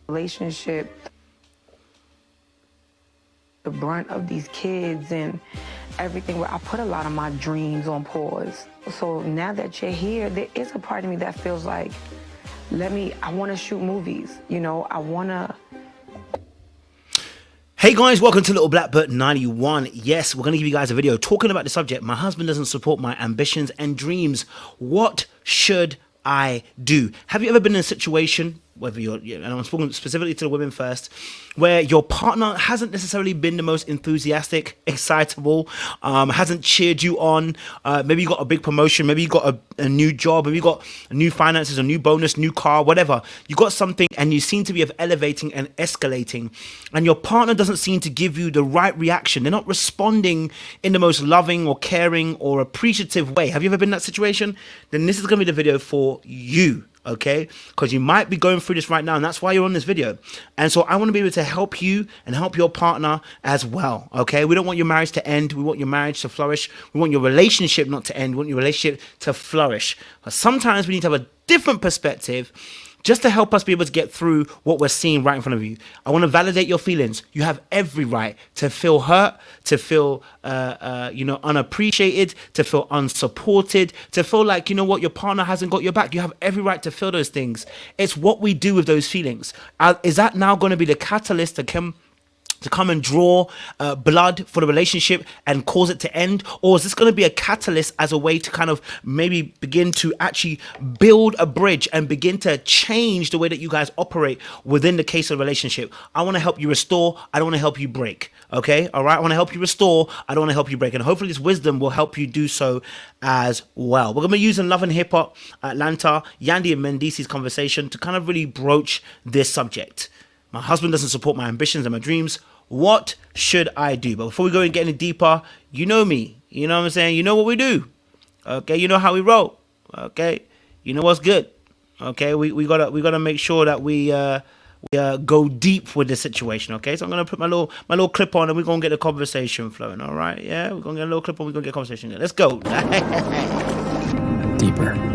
relationship, the brunt of these kids and everything, where I put a lot of my dreams on pause. So now that you're here, there is a part of me that feels like, I want to shoot movies, I want to. Hey guys, welcome to Little Black Bert 91. Yes, we're going to give you guys a video talking about the subject, my husband doesn't support my ambitions and dreams. What should I do? Have you ever been in a situation, whether and I'm speaking specifically to the women first, where your partner hasn't necessarily been the most enthusiastic, excitable, hasn't cheered you on? Maybe you got a big promotion, maybe you got a new job, maybe you got new finances, a new bonus, new car, whatever. You got something and you seem to be elevating and escalating, and your partner doesn't seem to give you the right reaction. They're not responding in the most loving or caring or appreciative way. Have you ever been in that situation? Then this is going to be the video for you. Okay, because you might be going through this right now, and that's why you're on this video. And so I want to be able to help you and help your partner as well. Okay, we don't want your marriage to end. We want your marriage to flourish. We want your relationship not to end. We want your relationship to flourish. But sometimes we need to have a different perspective, just to help us be able to get through what we're seeing right in front of you. I want to validate your feelings. You have every right to feel hurt, to feel unappreciated, to feel unsupported, to feel like, your partner hasn't got your back. You have every right to feel those things. It's what we do with those feelings. Is that now going to be the catalyst to come and draw blood for the relationship and cause it to end? Or is this going to be a catalyst as a way to kind of maybe begin to actually build a bridge and begin to change the way that you guys operate within the case of the relationship? I want to help you restore. I don't want to help you break. Okay, all right. I want to help you restore. I don't want to help you break. And hopefully this wisdom will help you do so as well. We're going to be using Love and Hip Hop Atlanta, Yandy and Mendici's conversation to kind of really broach this subject. My husband doesn't support my ambitions and my dreams. What should I do? But before we go and get any deeper, you know me. You know what I'm saying? You know what we do. Okay, you know how we roll. Okay, you know what's good. Okay, we gotta make sure that we go deep with the situation. Okay, so I'm gonna put my little clip on and we're gonna get the conversation flowing. All right, yeah, we're gonna get a little clip on. We're gonna get a conversation. Let's go. Deeper.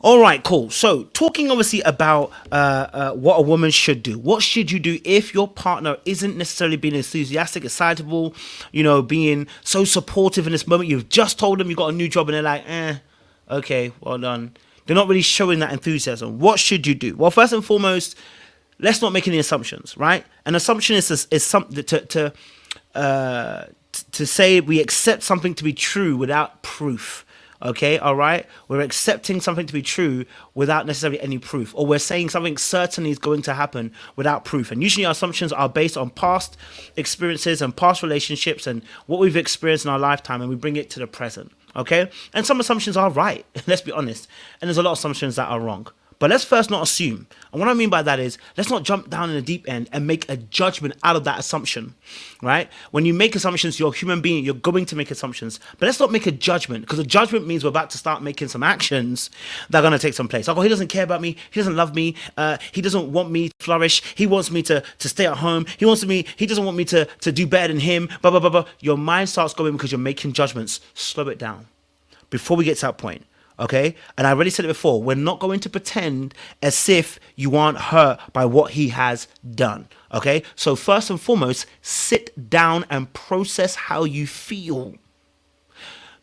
All right, cool. So talking obviously about what a woman should do. What should you do if your partner isn't necessarily being enthusiastic, excitable, being so supportive in this moment? You've just told them you got a new job and they're like, okay, well done. They're not really showing that enthusiasm. What should you do? Well, first and foremost, let's not make any assumptions, right? An assumption is something to say we accept something to be true without proof. Okay, all right? We're accepting something to be true without necessarily any proof, or we're saying something certainly is going to happen without proof. And usually our assumptions are based on past experiences and past relationships and what we've experienced in our lifetime, and we bring it to the present, okay? And some assumptions are right, let's be honest, and there's a lot of assumptions that are wrong. But let's first not assume. And what I mean by that is, let's not jump down in the deep end and make a judgment out of that assumption, right? When you make assumptions, you're a human being, you're going to make assumptions. But let's not make a judgment, because a judgment means we're about to start making some actions that are going to take some place. Like, oh, he doesn't care about me, he doesn't love me, he doesn't want me to flourish, he wants me to stay at home, he doesn't want me to do better than him, blah, blah, blah, blah. Your mind starts going because you're making judgments. Slow it down before we get to that point. Okay, and I already said it before, we're not going to pretend as if you aren't hurt by what he has done. Okay, so first and foremost, sit down and process how you feel,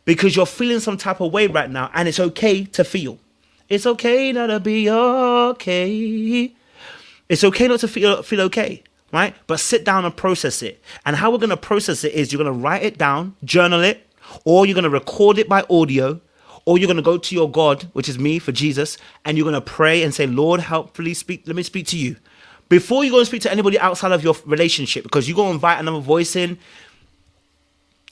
because you're feeling some type of way right now, and it's okay to feel. It's okay not to be okay. It's okay not to feel okay, right? But sit down and process it. And how we're going to process it is you're going to write it down, journal it, or you're going to record it by audio. Or you're going to go to your God, which is me, for Jesus, and you're going to pray and say, Lord, let me speak to you. Before you go and speak to anybody outside of your relationship, because you go and invite another voice in,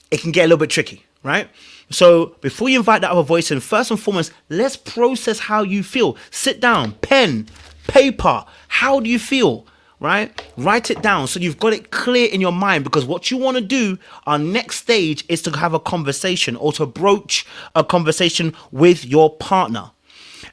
it can get a little bit tricky, right? So before you invite that other voice in, first and foremost, let's process how you feel. Sit down, pen, paper. How do you feel? Right? Write it down so you've got it clear in your mind, because what you want to do, our next stage, is to have a conversation or to broach a conversation with your partner.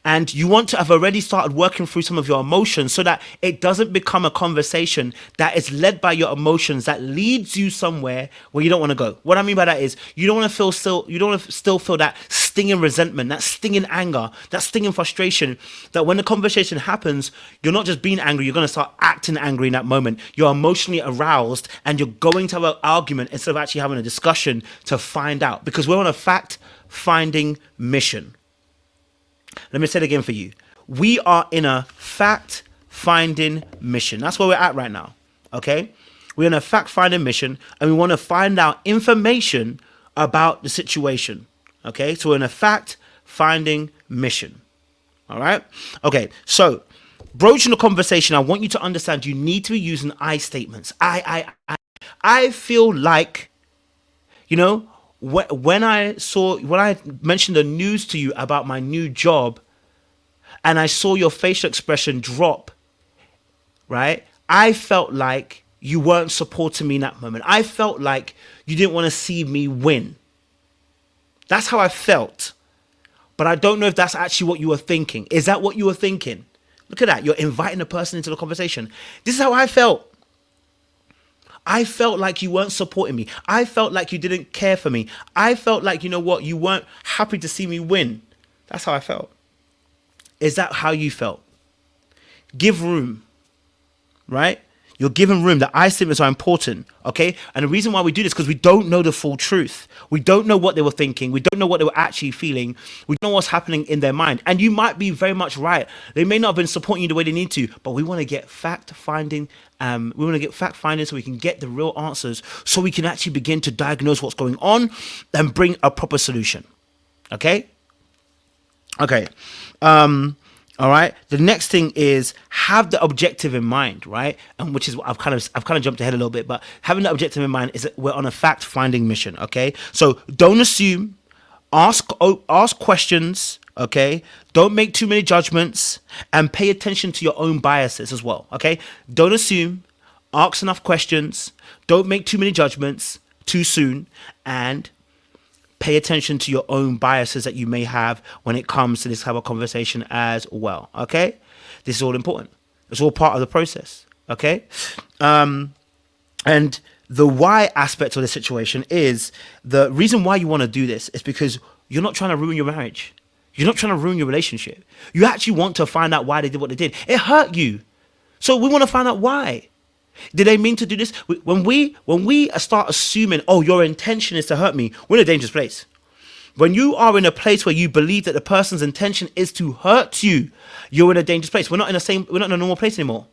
And you want to have already started working through some of your emotions so that it doesn't become a conversation that is led by your emotions that leads you somewhere where you don't want to go. What I mean by that is you don't want to still feel that stinging resentment, that stinging anger, that stinging frustration, that when the conversation happens, you're not just being angry, you're going to start acting angry in that moment. You're emotionally aroused and you're going to have an argument instead of actually having a discussion to find out, because we're on a fact-finding mission. Let me say it again for you. We are in a fact-finding mission. That's where we're at right now, okay? We're in a fact-finding mission, and we want to find out information about the situation, okay? So we're in a fact-finding mission, all right? Okay, so broaching the conversation, I want you to understand you need to be using I statements. I feel like, you know, when I mentioned the news to you about my new job and I saw your facial expression drop, right? I felt like you weren't supporting me in that moment. I felt like you didn't want to see me win. That's how I felt. But I don't know if that's actually what you were thinking. Is that what you were thinking? Look at that. You're inviting a person into the conversation. This is how I felt. I felt like you weren't supporting me. I felt like you didn't care for me. I felt like, you know what, you weren't happy to see me win. That's how I felt. Is that how you felt? Give room, right? You're giving room. The I statements are important, okay? And the reason why we do this is because we don't know the full truth. We don't know what they were thinking. We don't know what they were actually feeling. We don't know what's happening in their mind. And you might be very much right. They may not have been supporting you the way they need to, but we want to get fact-finding. We want to get fact-finding so we can get the real answers, so we can actually begin to diagnose what's going on and bring a proper solution, okay? Okay. All right. The next thing is have the objective in mind, right? And which is what I've kind of jumped ahead a little bit, but having the objective in mind is that we're on a fact-finding mission. Okay. So don't assume, ask questions. Okay. Don't make too many judgments, and pay attention to your own biases as well. Okay. Don't assume, ask enough questions. Don't make too many judgments too soon, and pay attention to your own biases that you may have when it comes to this type of conversation as well, okay? This is all important. It's all part of the process, okay? And the why aspect of the situation is the reason why you want to do this is because you're not trying to ruin your marriage. You're not trying to ruin your relationship. You actually want to find out why they did what they did. It hurt you. So we want to find out why. Did they mean to do this? When we start assuming, oh, your intention is to hurt me, we're in a dangerous place. When you are in a place where you believe that the person's intention is to hurt you, you're in a dangerous place. We're not in a normal place anymore.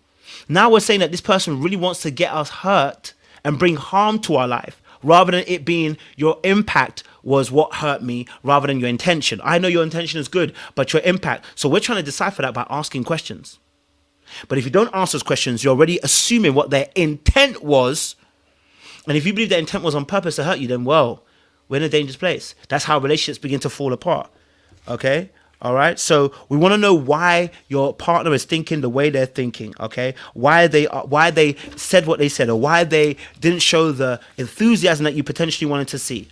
Now we're saying that this person really wants to get us hurt and bring harm to our life, rather than it being your impact was what hurt me, rather than your intention. I know your intention is good, but your impact. So we're trying to decipher that by asking questions. But if you don't ask those questions, you're already assuming what their intent was. And if you believe their intent was on purpose to hurt you, then, well, we're in a dangerous place. That's how relationships begin to fall apart. Okay? All right? So we want to know why your partner is thinking the way they're thinking. Okay? Why they said what they said, or why they didn't show the enthusiasm that you potentially wanted to see.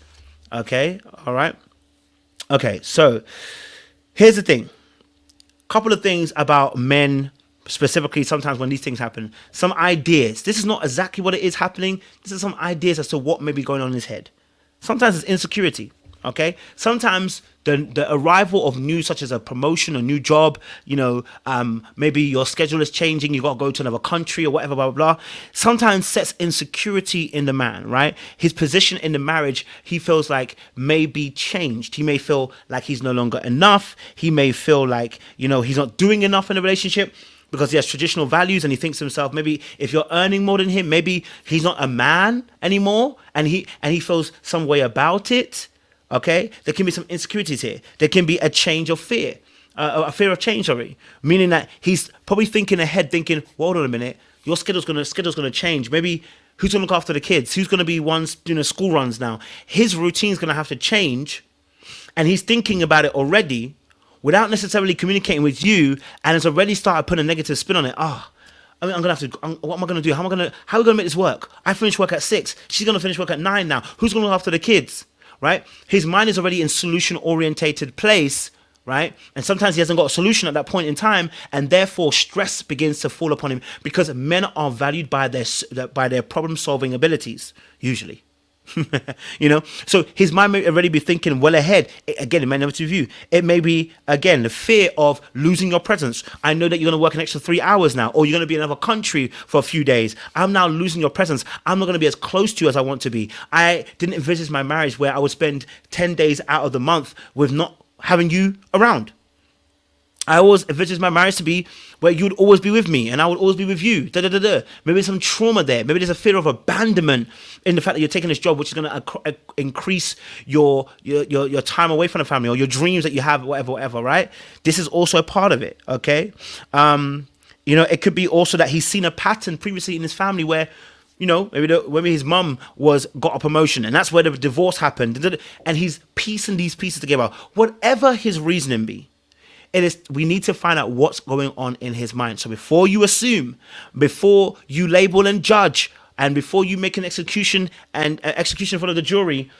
Okay? All right? Okay, so here's the thing. Couple of things about men specifically. Sometimes when these things happen, some ideas. This is not exactly what it is happening. This is some ideas as to what may be going on in his head. Sometimes it's insecurity. Okay. Sometimes the arrival of news such as a promotion, a new job, maybe your schedule is changing, you got to go to another country or whatever, blah, blah, blah. Sometimes sets insecurity in the man, right? His position in the marriage, he feels like may be changed. He may feel like he's no longer enough. He may feel like, he's not doing enough in the relationship, because he has traditional values, and he thinks to himself, maybe if you're earning more than him, maybe he's not a man anymore, and he feels some way about it. Okay, there can be some insecurities here. There can be a change of fear, a fear of change, sorry, meaning that he's probably thinking ahead, thinking, well, hold on a minute, your schedule's gonna change. Maybe who's gonna look after the kids? Who's gonna be one's school runs now? His routine's gonna have to change, and he's thinking about it already, without necessarily communicating with you, and has already started putting a negative spin on it. I'm gonna have to. What am I gonna do? How are we gonna make this work? I finish work at 6. She's gonna finish work at 9 now. Who's gonna look after the kids? Right? His mind is already in solution-orientated place, right? And sometimes he hasn't got a solution at that point in time, and therefore stress begins to fall upon him, because men are valued by their problem solving abilities usually. So his mind may already be thinking well ahead. Again, it may never to view. It may be, again, the fear of losing your presence. I know that you're going to work an extra 3 hours now, or you're going to be in another country for a few days. I'm now losing your presence. I'm not going to be as close to you as I want to be. I didn't envisage my marriage where I would spend 10 days out of the month with not having you around. I always envisioned my marriage to be where you'd always be with me and I would always be with you. Maybe there's some trauma there. Maybe there's a fear of abandonment in the fact that you're taking this job, which is going to increase your time away from the family, or your dreams that you have, whatever, right? This is also a part of it, okay? It could be also that he's seen a pattern previously in his family where, maybe his mum got a promotion, and that's where the divorce happened, and he's piecing these pieces together. Whatever his reasoning be, we need to find out what's going on in his mind. So before you assume, before you label and judge, and before you make an execution in front of the jury,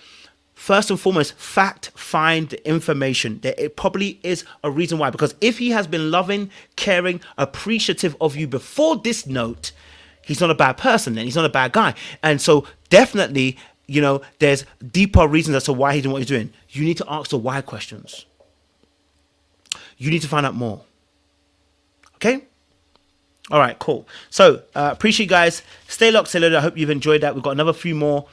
first and foremost, find the information. That it probably is a reason why. Because if he has been loving, caring, appreciative of you before this note, he's not a bad person, then he's not a bad guy. And so definitely, there's deeper reasons as to why he's doing what he's doing. You need to ask the why questions. You need to find out more. Okay? All right, cool. So, appreciate you guys. Stay locked, stay loaded. I hope you've enjoyed that. We've got another few more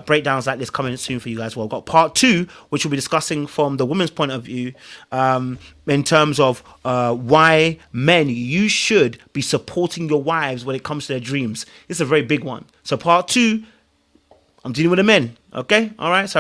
breakdowns like this coming soon for you guys. Well, we've got part 2, which we'll be discussing from the woman's point of view, in terms of why men, you should be supporting your wives when it comes to their dreams. It's a very big one. So, part 2, I'm dealing with the men. Okay? All right? So,